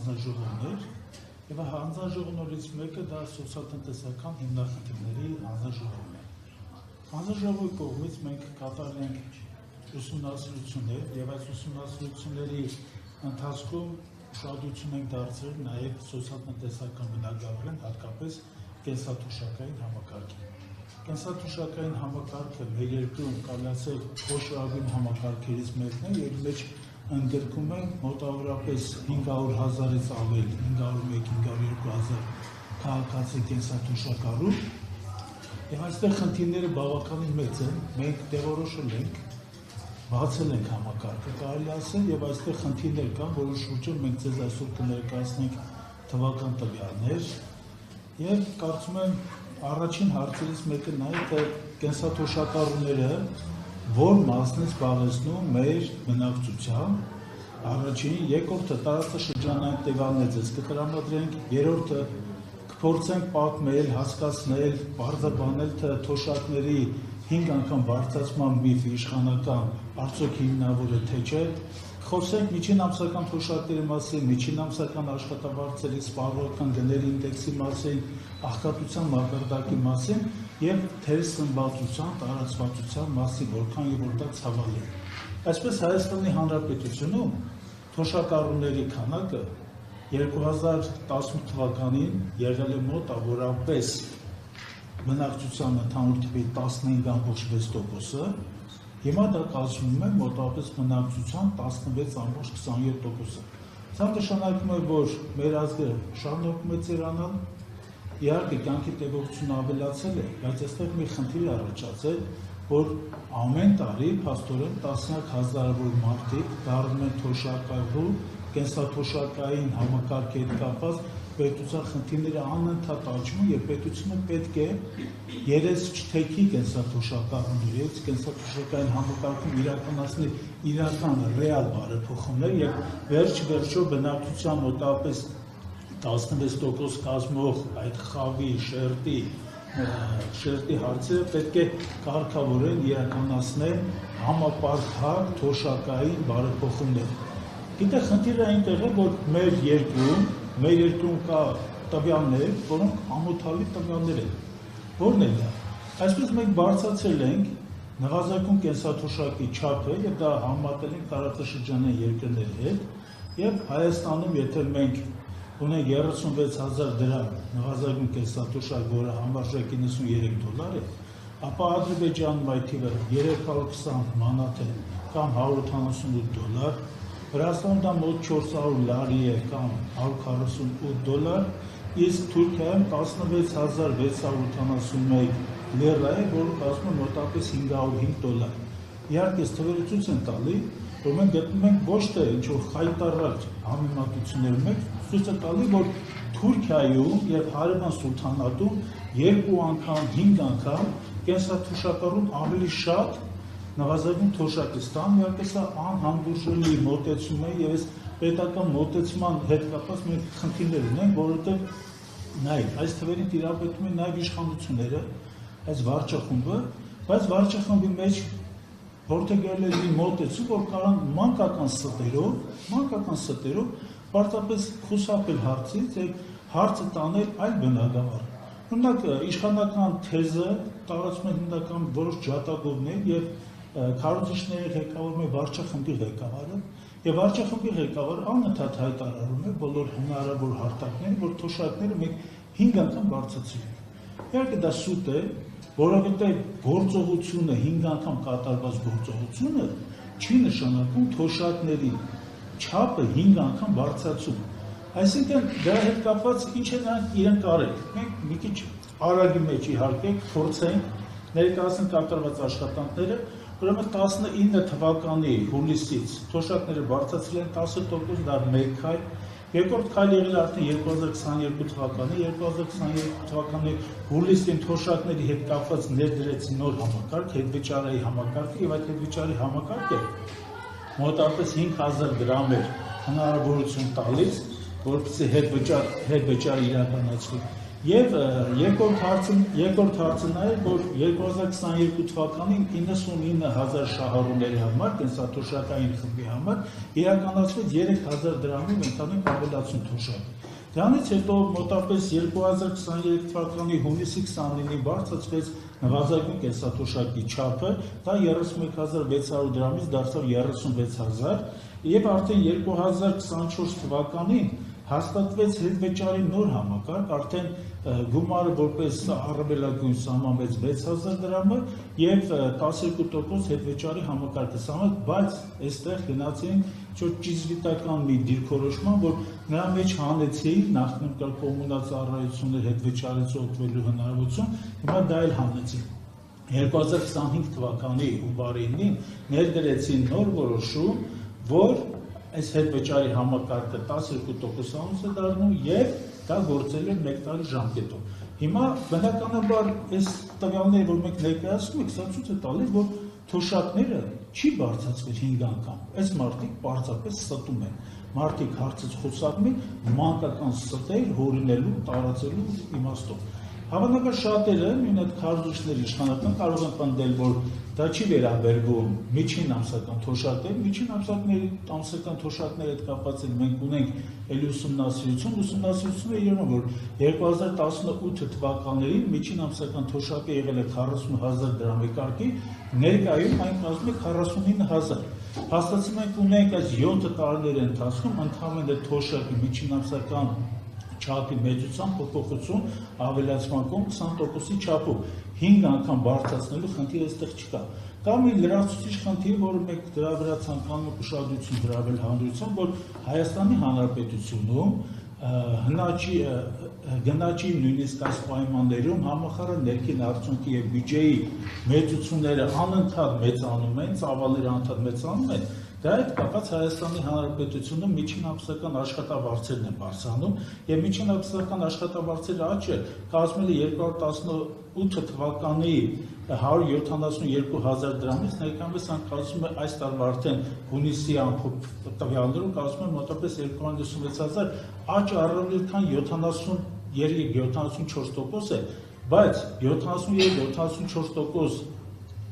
հանձնաժողովներ եւ հանձնաժողովներից մեկը դա սոցիալ-տնտեսական հիմնախնդիրների հանձնաժողովն է։ Հանձնաժողովի կողմից մենք կատարել ենք ուսումնասիրություններ եւ այս ուսումնասիրությունների ընթացքում ուշադրություն ենք դարձրել նաեւ սոցիալ-տնտեսական բնագավառին, հատկապես կենսաթոշակային համակարգին։ Կենսաթոշակային համակարգը մեր երկրում կարելի խոշորագույն համակարգերից մեկն է, իր մեջ ընդգրկում է մոտավորապես 500,000-ից ավել, 501-502,000 քաղաքացի կենսաթոշակառու, եւ այստեղ խնդիրները բավականին մեծ են, մենք տեղորոշել ենք, բացել ենք համակարգը, կարելի ասել, եւ այստեղ խնդիրներ կան, որի շուրջով մենք ձեզ այսօր կներկայացնենք թվական տվյալներ, եւ կարծում եմ առաջին հարցերից մեկը նա է, թե կենսաթոշակառուները որ մասն է զբաղեցնում մեր բնակչության, առաջին, երկրորդը տարածաշրջանային տվյալներ ձեզ կտրամադրենք, երրորդը կփորձենք պատմել, հասկացնել, բարձրաբանել, թե թոշակների 5 անգամ բարձրացման միֆը իշխանական արդյոք հիմնավոր է թե չէ, խոսենք միջին ամսական թոշակների մասին, միջին ամսական աշխատավարձերի սպառողական գների ինդեքսի մասին, աղքատության մակարդակի մասին եւ թերսնվածության տարածվածության մասին, որքան եւ որտեղ ցավալի է։ Այսպես Հայաստանի Հանրապետությունում թոշակառուների քանակը 2018 թվականին եղել է մոտավորապես բնակչության ընդհանուր թվի 15.6%-ը, հիմա դա կազմում է մոտավորապես բնակչության 16.27%-ը։ Սա նշանակում է, որ մեր ազգը շարունակում է ծերանալ, իհարկե կյանքի տևողությունը ավելացել է, բայց այստեղ մի խնդիր է առաջացել, որ ամեն տարի փաստորեն տասնյակ հազարավոր մարդիկ դառնում են թոշակառու, կենսաթոշակային համակարգի հետ կապված պետության խնդիրները անընդհատ աճում եւ պետությունը պետք է երես չթեքի կենսաթոշակառուներից կենսաթոշակային համակարգում իրականացնել իրական ռեալ բարեփոխումներ եւ վերջ-վերջո բնակչության մոտավորապես 16% կազմող այդ խավի, շերտի հարցերը պետք է կարգավորեն, իրականացնեն համապարփակ թոշակային բարեփոխումներ։ Գիտեք, խնդիրը այնտեղ է, որ մեր երկրում կա տվյալներ, որոնք ամոթալի տվյալներ են։ Որն է դա։ Այսպես մենք բարձրացրել ենք նվազագույն կենսաթոշակի չափը եւ դա համատել ենք տարածաշրջանային երկրների հետ եւ Հայաստանում, եթե մենք ունենք 36,000 դրամ նվազագույն կենսաթոշակ, որը համարժեք $93 է, ապա Ադրբեջանում այդ թիվը 320 մանաթ է կամ $188, Վրաստանում դա մոտ 400 լարի է կամ $148, իսկ Թուրքիայում 16,681 լիրա է, որը կազմում է մոտավորապես $505։ Իհարկե, այս թվերը ցույց են տալի, որ մենք գտնում ենք ոչ թե ինչ-որ խայտառակ համեմատություններ ունենք, ցույց է տալի, որ Թուրքիայում եւ Հարևան Սուլթանատում 2 անգամ, 5 անգամ կենսաթոշակառուն ավելի շատ նվազագույն թոշակ է ստանում, իհարկե սա անհանդուրժելի մոտեցում է եւ այս պետական մոտեցման հետ կապված մենք խնդիրներ ունենք, որովհետեւ նայեք, այս թվերին տիրապետում են նաեւ իշխանությունները, այս վարչախումբը, բայց վարչախմբի մեջ որդեգրել է մի մոտեցում, որ կարան մանկական ստերով պարզապես խուսափել հարցից եւ հարցը տանել այլ բնագավառ։ Օրինակ, իշխանական թեզը տարածում է հիմնական որոշ ջատագովներ եւ քարոզիչների ղեկավարում է վարչախմբի ղեկավարը եւ վարչախմբի ղեկավարը անընդհատ հայտարարում է բոլոր հնարավոր հարթակները, որ թոշակները մենք 5 անգամ բարձրացրել ենք։ Իհարկե դա սուտ է, որովհետեւ գործողությունը 5 անգամ կատարված գործողությունը չի նշանակում թոշակների չափը 5 անգամ բարձրացում։ Այսինքն դրա հետ կապված ինչ է նրանք իրենք արել։ Մենք մի քիչ արագի մեջ իհարկե փորձենք ներկայացնել կատարված աշխատանքները, ուրեմն 19 թվականի հուլիսից թոշակները բարձրացրել են 10%, դա մեկ քայլ, երկրորդ քայլը եղել արդեն 2022 թվականի, 2022 թվականի հուլիսին թոշակների հետ կապված ներդրեցին նոր համակարգ, հետվճարայի համակարգը եւ այդ հետվճարի համակարգը մոտավորապես 5000 դրամ էր հնարավորություն տալիս, որպեսզի հետվճար իրականացվի։ Եվ երկրորդ հարցը նա է, որ 2022 թվականին 99,000 շահառուների համար, կենսաթոշակային խմբի համար իրականացվեց 3,000 դրամի ընդհանուր ավելացում թոշակը։ Դրանից հետո մոտավորապես 2023 թվականի հունիսի 29-ին բարձրացվեց նվազագույն կենսաթոշակի չափը, դա 31,600 դրամից դարձավ 36,000, եւ արդեն 2024 թվականին հաստատվեց հետվեճարի նոր համակարգ, արդեն գումարը որպես առավելագույն սահմանվեց 6,000 դրամը եւ 12% հետվեճարի համակարգը սահմանվեց, բայց այստեղ գնացին ճիզվիտական մի դիրքորոշման, որ նրա մեջ հանեցին նախնական կոմունալ ծառայություններ հետվեճարից օգտվելու հնարավորություն, հիմա դա էլ հանեցին։ 2025 թվականի հունվարին ներդրեցին նոր որոշում, որ այս հետվեճարի համակարգը 12% է դառնում եւ դա գործել է 1 տարի ժամկետով։ Հիմա բնականաբար այս տվյալները, որ մենք ներկայացնում ենք, սա ցույց է տալիս, որ թոշակները չի բարձրացվել 5 անգամ։ Այս մարդիկ պարզապես ստում են։ Մարդիկ հարցից խոսակում են մանկական ստեր հորինելու, տարածելու իմաստով։ Հավանաբար շատերը նույն այդ քարոզիչների իշխանական կարող են պնդել, որ դա չի վերաբերվում միջին ամսական թոշակներին, միջին ամսական թոշակների հետ կապված մենք ունենք էլի ուսումնասիրությունը երևում որ 2018 թվականներին միջին ամսական թոշակը եղել է 40,000 դրամի կարգի, ներկայում այն կազմում է 49,000։ Հաստատում մենք ունենք այս 7 տարիների ընթացքում ընդհանուր թոշակի միջին ամսական չափի մեծության փոփոխություն ավելացման կողմ 20%-ի չափով 5 անգամ բարձրացնելու խնդիր այստեղ չկա։ Կա մի լրացուցիչ խնդիր, որը մենք դրա վրա ցանկանում ենք ուշադրություն դրավել հանրության, որ Հայաստանի Հանրապետությունում գնաճի նույնիսկ այս պայմաններում համախառն ներքին արդյունքի եւ բյուջեի մեծությունները անընդհատ մեծանում են, ծավալները անընդհատ մեծանում են։ Դա հետ կապված Հայաստանի Հանրապետությունում միջին ամսական աշխատավարձերն են բարձրանում եւ միջին ամսական աշխատավարձերի աճը կազմել է 2018 թվականի 172,000 դրամից, ներկայումս կազմում է այս տարվա արդեն հունիսի տվյալներում կազմում է մոտավորապես 256,000, աճը առավել քան 73-74% է, բայց 73-74%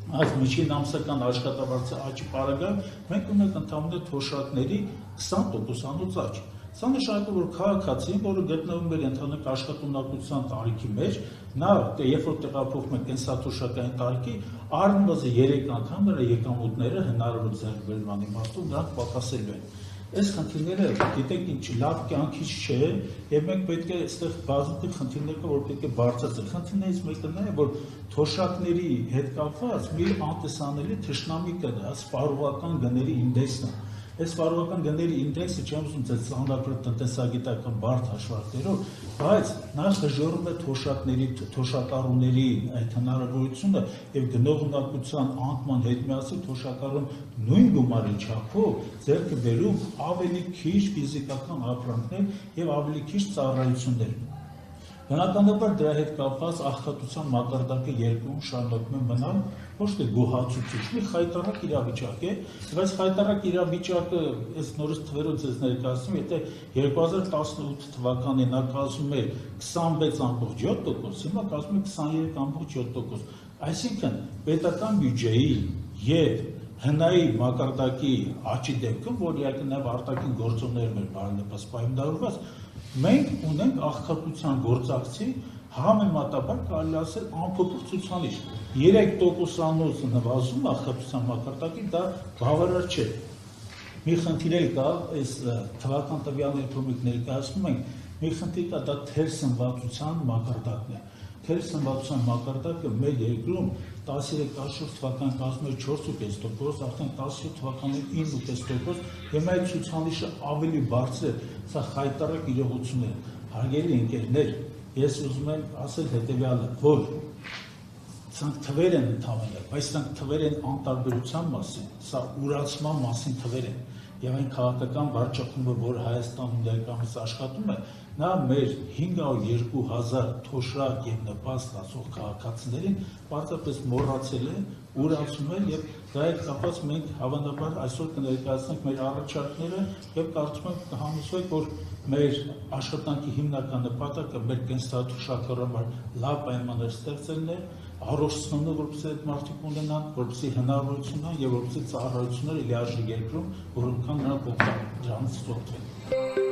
այս միջին ամսական աշխատավարձի աճի պարագայում մենք ունենք ընդհանուր թոշակների 20%-անոց աճ։ Սա նշանակում է, որ քաղաքացին, որը գտնվում է ընդհանուր աշխատունակության տարիքի մեջ, նա երբ որ տեղափոխվում է կենսաթոշակային տարիքի, առնվազն 3 անգամ նրա եկամուտները հնարավոր ձեռք բերման իմաստով նրանք պակասելու են։ Այս խնդիրները, գիտեք ինչ, լավ կյանքից չէ, եւ մենք պետք է այստեղ բազմաթիվ խնդիրներ կա, որ պետք է բարձրացնել։ Խնդիրներից մեկը նա է, որ թոշակների հետ կապված մի անտեսանելի թշնամի կա, դա սպառողական գների ինդեքսն է։ Այս սպառողական գների ինդեքսը չեմ ուզում ձեզ ծանրագրել տնտեսագիտական բարդ հաշվարկներով, բայց նա հժորում է թոշակառուների այդ հնարավորությունը եւ գնողունակության անկման հետ միասին թոշակառուն նույն գումարի չափով ձեռք բերում ավելի քիչ ֆիզիկական ապրանքներ եւ ավելի քիչ ծառայություններ։ Բնականաբար դրա հետ կապված աղքատության մակարդակը երկրում շարունակում է մնալ ոչ թե գոհացուցիչ, մի խայտառակ իրավիճակ է, բայց խայտառակ իրավիճակը այս նորից թվերով ձեզ ներկայացնում, եթե 2018 թվականին նա կազմում էր 26,7%, հիմա կազմում է 23,7%, այսինքն պետական բյուջեի եւ հնայի մակարդակի աճի դեպքում, որ իհարկե նաև արտաքին գործոններում էր բարենպաստ պայմանավորված, մենք ունենք աղքատության գործակցի համեմատաբար կարելի ասել անփոփոխ ցուցանիշ 3%-անոց նվազում աղքատության մակարդակի դա բավարար չէ։ Մի խնդիր էլ կա, այս թվական տվյալները որ մենք ներկայացնում ենք, մի խնդիր կա, դա թերսնվածության մակարդակն է։ Թերսնվածության մակարդակը մեր երկրում 13-14 թվական կազմում էր 4,5%, արդեն 17 թվականին 9,5%, հիմա այդ ցուցանիշը ավելի բարձր է, սա խայտառակ իրողություն է։ Հարգելի ընկերներ, ես ուզում եմ ասել հետևյալը, որ սրանք թվեր են ընդհանրապես, բայց սրանք թվեր են անտարբերության մասին, սա ուրացման մասին թվեր են։ եւ այն քաղաքական վարչախումբը, որ Հայաստանում ներկայումս աշխատում է, նա մեր 502,000 թոշրակ եւ նպաստ ասող քաղաքացիներին պարզապես մոռացել է, ուրացում է եւ դա է կապված մենք հավանաբար այսօր կներկայացնենք մեր առաջարկները եւ կարծում եմ կհամոզվեք, որ մեր աշխատանքի հիմնական նպատակը մեր կենսաթոշակառհամար լավ պայմաններ ստեղծելն է, առողջությունը, որպեսզի այդ մարդիկ ունենան, որպեսզի հնարավորություն ունենան եւ որպեսզի ծառայությունները լիարժեք երկրում, որոնք կան նրանք օգտվեն դրանից օգտվեն։